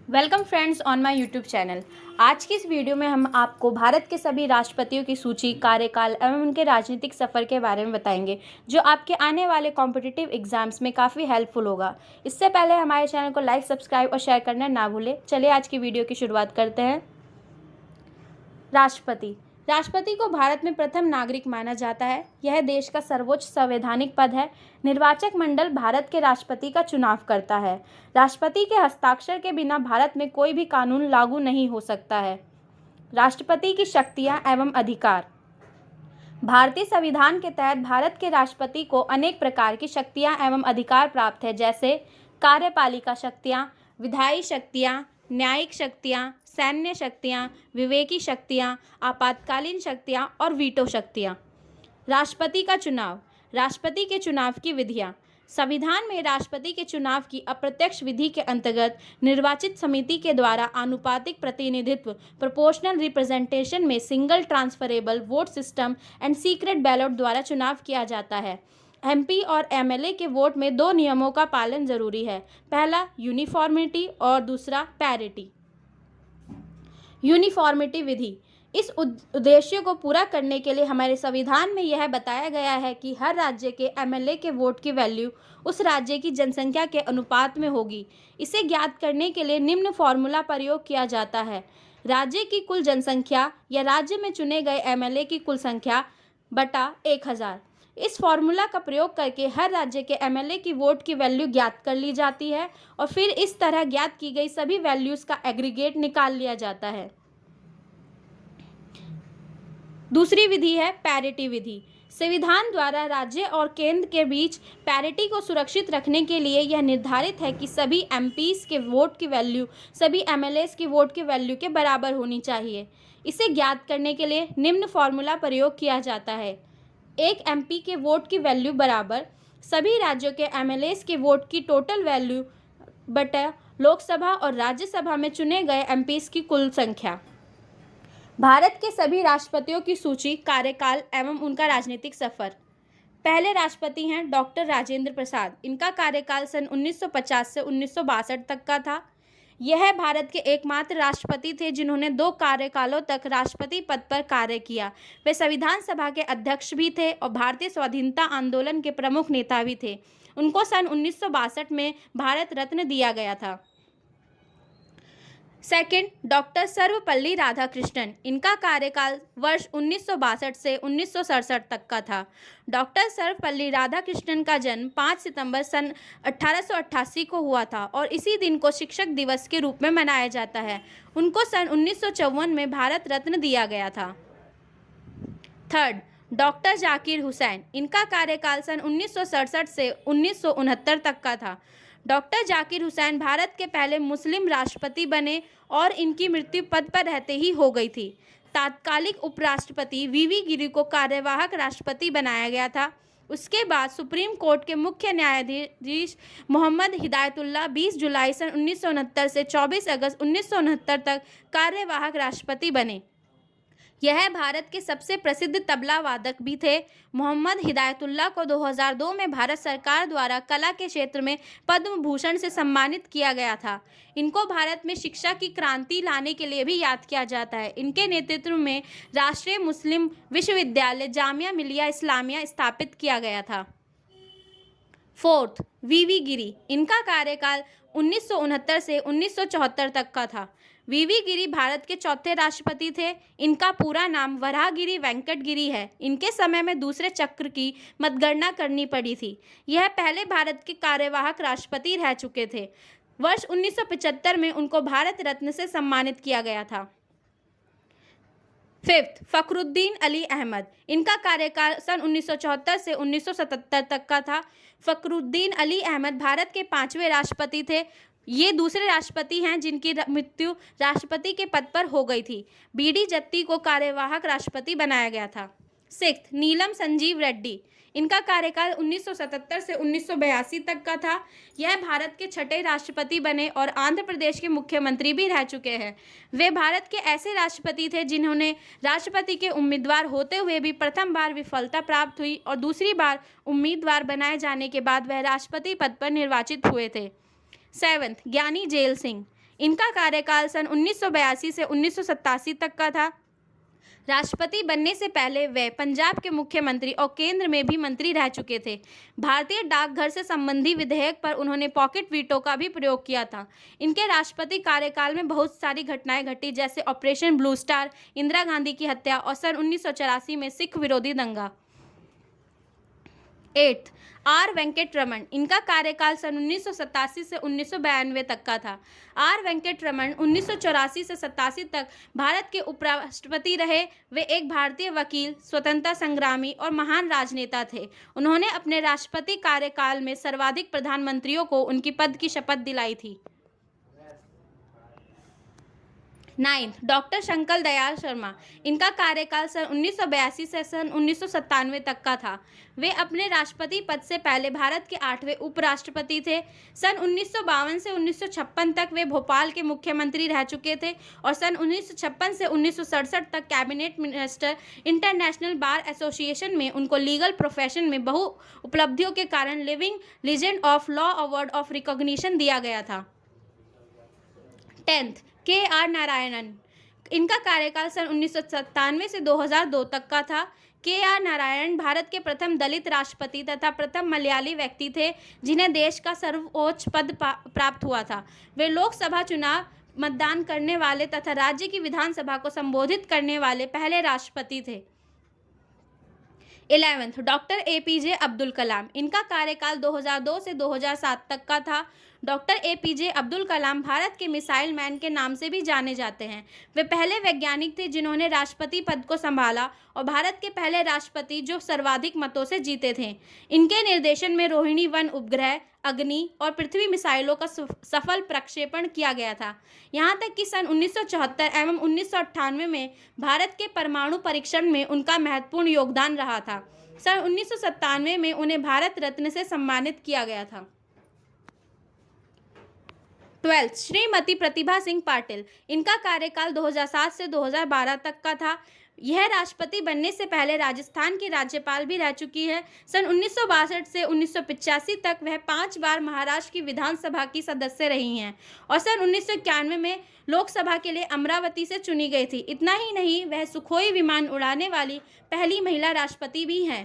Welcome friends on my YouTube channel. आज की इस वीडियो में हम आपको भारत के सभी राष्ट्रपतियों की सूची, कार्यकाल एवं उनके राजनीतिक सफ़र के बारे में बताएंगे, जो आपके आने वाले कॉम्पिटिटिव एग्जाम्स में काफ़ी हेल्पफुल होगा। इससे पहले हमारे चैनल को लाइक, सब्सक्राइब और शेयर करना ना भूलें। चलिए आज की वीडियो की शुरुआत करते हैं। राष्ट्रपति राष्ट्रपति को भारत में प्रथम नागरिक माना जाता है। यह देश का सर्वोच्च संवैधानिक पद है। निर्वाचक मंडल भारत के राष्ट्रपति का चुनाव करता है। राष्ट्रपति के हस्ताक्षर के बिना भारत में कोई भी कानून लागू नहीं हो सकता है। राष्ट्रपति की शक्तियां एवं अधिकार। भारतीय संविधान के तहत भारत के राष्ट्रपति को अनेक प्रकार की शक्तियां एवं अधिकार प्राप्त है, जैसे कार्यपालिका शक्तियां, विधायी शक्तियां, न्यायिक शक्तियां, सैन्य शक्तियां, विवेकी शक्तियां, आपातकालीन शक्तियां और वीटो शक्तियां। राष्ट्रपति का चुनाव। राष्ट्रपति के चुनाव की विधियां। संविधान में राष्ट्रपति के चुनाव की अप्रत्यक्ष विधि के अंतर्गत निर्वाचित समिति के द्वारा आनुपातिक प्रतिनिधित्व प्रोपोर्शनल रिप्रेजेंटेशन में single transferable vote system and secret ballot द्वारा चुनाव किया जाता है। एमपी और एमएलए के वोट में दो नियमों का पालन जरूरी है। पहला यूनिफॉर्मिटी और दूसरा पैरिटी। यूनिफॉर्मिटी विधि। इस उद्देश्य को पूरा करने के लिए हमारे संविधान में यह बताया गया है कि हर राज्य के एमएलए के वोट की वैल्यू उस राज्य की जनसंख्या के अनुपात में होगी। इसे ज्ञात करने के लिए निम्न फॉर्मूला प्रयोग किया जाता है: राज्य की कुल जनसंख्या या राज्य में चुने गए एमएलए की कुल संख्या बटा 1000। इस फॉर्मूला का प्रयोग करके हर राज्य के एमएलए की वोट की वैल्यू ज्ञात कर ली जाती है और फिर इस तरह ज्ञात की गई सभी वैल्यूज़ का एग्रीगेट निकाल लिया जाता है। दूसरी विधि है पैरिटी विधि। संविधान द्वारा राज्य और केंद्र के बीच पैरिटी को सुरक्षित रखने के लिए यह निर्धारित है कि सभी एमपीज़ के वोट की वैल्यू सभी एमएलएस की वोट की वैल्यू के बराबर होनी चाहिए। इसे ज्ञात करने के लिए निम्न फॉर्मूला प्रयोग किया जाता है: एक एमपी के वोट की वैल्यू बराबर सभी राज्यों के एमएलएस के वोट की टोटल वैल्यू बटा लोकसभा और राज्यसभा में चुने गए एमपीज़ की कुल संख्या। भारत के सभी राष्ट्रपतियों की सूची, कार्यकाल एवं उनका राजनीतिक सफर। पहले राष्ट्रपति हैं डॉक्टर राजेंद्र प्रसाद। इनका कार्यकाल सन 1950 से 1962 तक का था। यह भारत के एकमात्र राष्ट्रपति थे जिन्होंने 2 कार्यकालों तक राष्ट्रपति पद पर कार्य किया। वे संविधान सभा के अध्यक्ष भी थे और भारतीय स्वाधीनता आंदोलन के प्रमुख नेता भी थे। उनको सन 1962 में भारत रत्न दिया गया था। Second, doctor Sarvepalli Radhakrishnan. इनका कार्यकाल वर्ष 1962 से 1967 तक का था। डॉक्टर सर्वपल्ली राधाकृष्णन का जन्म 5 सितंबर सन 1888 को हुआ था और इसी दिन को शिक्षक दिवस के रूप में मनाया जाता है। उनको सन 1954 में भारत रत्न दिया गया था। Third, doctor Zakir Hussain. इनका कार्यकाल सन 1967 से 1969 तक का था। डॉक्टर जाकिर हुसैन भारत के पहले मुस्लिम राष्ट्रपति बने और इनकी मृत्यु पद पर रहते ही हो गई थी। तात्कालिक उपराष्ट्रपति वीवी गिरी को कार्यवाहक राष्ट्रपति बनाया गया था। उसके बाद सुप्रीम कोर्ट के मुख्य न्यायाधीश मोहम्मद हिदायतुल्लाह 20 जुलाई सन 1969 से 24 अगस्त 1969 तक कार्यवाहक राष्ट्रपति बने। यह भारत के सबसे प्रसिद्ध तबला वादक भी थे। मोहम्मद हिदायतुल्लाह को 2002 में भारत सरकार द्वारा कला के क्षेत्र में पद्म भूषण से सम्मानित किया गया था। इनको भारत में शिक्षा की क्रांति लाने के लिए भी याद किया जाता है। इनके नेतृत्व में राष्ट्रीय मुस्लिम विश्वविद्यालय जामिया मिलिया इस्लामिया स्थापित किया गया था। फोर्थ, वीवी गिरी। इनका कार्यकाल 1969 से 1974 तक का था। वीवी गिरी भारत के चौथे राष्ट्रपति थे। इनका पूरा नाम वराहगिरी वेंकट गिरी है। इनके समय में दूसरे चक्र की मतगणना करनी पड़ी थी। यह पहले भारत के कार्यवाहक राष्ट्रपति रह चुके थे। वर्ष 1975 में उनको भारत रत्न से सम्मानित किया गया था। फिफ्थ, फखरुद्दीन अली अहमद। इनका कार्यकाल सन 1974 से 1977 तक का था। फखरुद्दीन अली अहमद भारत के 5वें राष्ट्रपति थे। ये दूसरे राष्ट्रपति हैं जिनकी मृत्यु राष्ट्रपति के पद पर हो गई थी। बीडी जत्ती को कार्यवाहक राष्ट्रपति बनाया गया था। सिक्स्थ, नीलम संजीव रेड्डी। इनका कार्यकाल 1977 से 1982 तक का था। यह भारत के 6ठे राष्ट्रपति बने और आंध्र प्रदेश के मुख्यमंत्री भी रह चुके हैं। वे भारत के ऐसे राष्ट्रपति थे जिन्होंने राष्ट्रपति के उम्मीदवार होते हुए भी प्रथम बार विफलता प्राप्त हुई और दूसरी बार उम्मीदवार बनाए जाने के बाद वह राष्ट्रपति पद पर निर्वाचित हुए थे। सेवंथ, ज्ञानी जेल सिंह। इनका कार्यकाल सन 1982 से 1987 तक का था। राष्ट्रपति बनने से पहले वे पंजाब के मुख्यमंत्री और केंद्र में भी मंत्री रह चुके थे। भारतीय डाकघर से संबंधी विधेयक पर उन्होंने पॉकेट वीटो का भी प्रयोग किया था। इनके राष्ट्रपति कार्यकाल में बहुत सारी घटनाएं घटी, जैसे operation blue star, Indira Gandhi की हत्या और सन 1984 में सिख विरोधी दंगा। 8. आर वेंकट रमन। इनका कार्यकाल सन 1987 से 1992 तक का था। आर वेंकट रमन 1984 से 87 तक भारत के उपराष्ट्रपति रहे। वे एक भारतीय वकील, स्वतंत्रता संग्रामी और महान राजनेता थे। उन्होंने अपने राष्ट्रपति कार्यकाल में सर्वाधिक प्रधानमंत्रियों को उनकी पद की शपथ दिलाई थी। 9. डॉक्टर शंकर दयाल शर्मा। इनका कार्यकाल सन 1982 से सन 1997 तक का था। वे अपने राष्ट्रपति पद से पहले भारत के 8वें उपराष्ट्रपति थे। सन 1952 से 1956 तक वे भोपाल के मुख्यमंत्री रह चुके थे और सन 1956 से 1967 तक cabinet minister. International bar association में उनको लीगल प्रोफेशन में बहु उपलब्धियों के कारण living legend of law award of recognition दिया गया था। 10. के आर नारायणन। इनका कार्यकाल सन 1997 से 2002 तक का था। के आर नारायणन भारत के प्रथम दलित राष्ट्रपति तथा प्रथम मलयाली व्यक्ति थे जिन्हें देश का सर्वोच्च पद प्राप्त हुआ था। वे लोकसभा चुनाव मतदान करने वाले तथा राज्य की विधानसभा को संबोधित करने वाले पहले राष्ट्रपति थे। 11. Doctor APJ Abdul Kalam. इनका कार्यकाल 2002 से 2007 तक का था। डॉक्टर एपीजे अब्दुल कलाम भारत के मिसाइल मैन के नाम से भी जाने जाते हैं। वे पहले वैज्ञानिक थे जिन्होंने राष्ट्रपति पद को संभाला और भारत के पहले राष्ट्रपति जो सर्वाधिक मतों से जीते थे। इनके निर्देशन में रोहिणी 1 उपग्रह, अग्नि और पृथ्वी मिसाइलों का सफल प्रक्षेपण किया गया था। यहाँ तक कि सन 1974 एवं 1998 में भारत के परमाणु परीक्षण में उनका महत्वपूर्ण योगदान रहा था। सन 1997 में उन्हें भारत रत्न से सम्मानित किया गया था। 12. श्रीमती प्रतिभा सिंह पाटिल। इनका कार्यकाल 2007 से 2012 तक का था। यह राष्ट्रपति बनने से पहले राजस्थान की राज्यपाल भी रह चुकी है। सन 1962 से 1985 तक वह 5 बार महाराष्ट्र की विधानसभा की सदस्य रही हैं और सन 1991 में लोकसभा के लिए अमरावती से चुनी गई थी। इतना ही नहीं, वह सुखोई विमान उड़ाने वाली पहली महिला राष्ट्रपति भी हैं।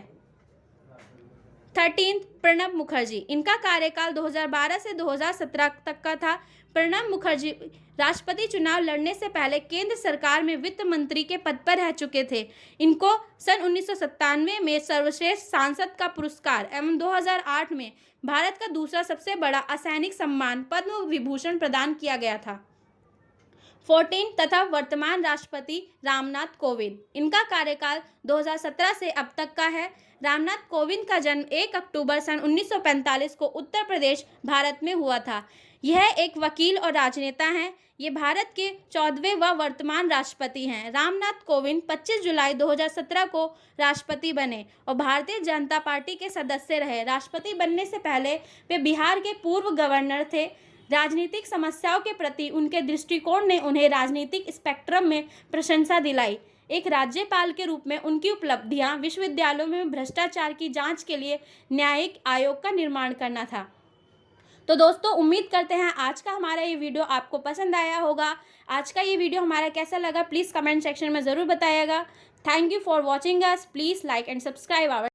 13. प्रणब मुखर्जी। इनका कार्यकाल 2012 से 2017 तक का था। प्रणब मुखर्जी राष्ट्रपति चुनाव लड़ने से पहले केंद्र सरकार में वित्त मंत्री के पद पर रह चुके थे। इनको सन 1997 में सर्वश्रेष्ठ सांसद का पुरस्कार एवं 2008 में भारत का दूसरा सबसे बड़ा असैनिक सम्मान पद्म विभूषण प्रदान किया गया था। 14. तथा वर्तमान राष्ट्रपति रामनाथ कोविंद। इनका कार्यकाल 2017 से अब तक का है। रामनाथ कोविंद का जन्म 1 अक्टूबर सन 1945 को उत्तर प्रदेश, भारत में हुआ था। यह एक वकील और राजनेता हैं। ये भारत के 14वें व वर्तमान राष्ट्रपति हैं। रामनाथ कोविंद 25 जुलाई 2017 को राष्ट्रपति बने और भारतीय जनता पार्टी के सदस्य रहे। राष्ट्रपति बनने से पहले वे बिहार के पूर्व गवर्नर थे। राजनीतिक समस्याओं के प्रति उनके दृष्टिकोण ने उन्हें राजनीतिक स्पेक्ट्रम में प्रशंसा दिलाई। एक राज्यपाल के रूप में उनकी उपलब्धियां विश्वविद्यालयों में भ्रष्टाचार की जांच के लिए न्यायिक आयोग का निर्माण करना था। तो दोस्तों, उम्मीद करते हैं आज का हमारा ये वीडियो आपको पसंद आया होगा। आज का ये वीडियो हमारा कैसा लगा प्लीज़ कमेंट सेक्शन में ज़रूर बताइएगा। Thank you for watching us. Please like and subscribe our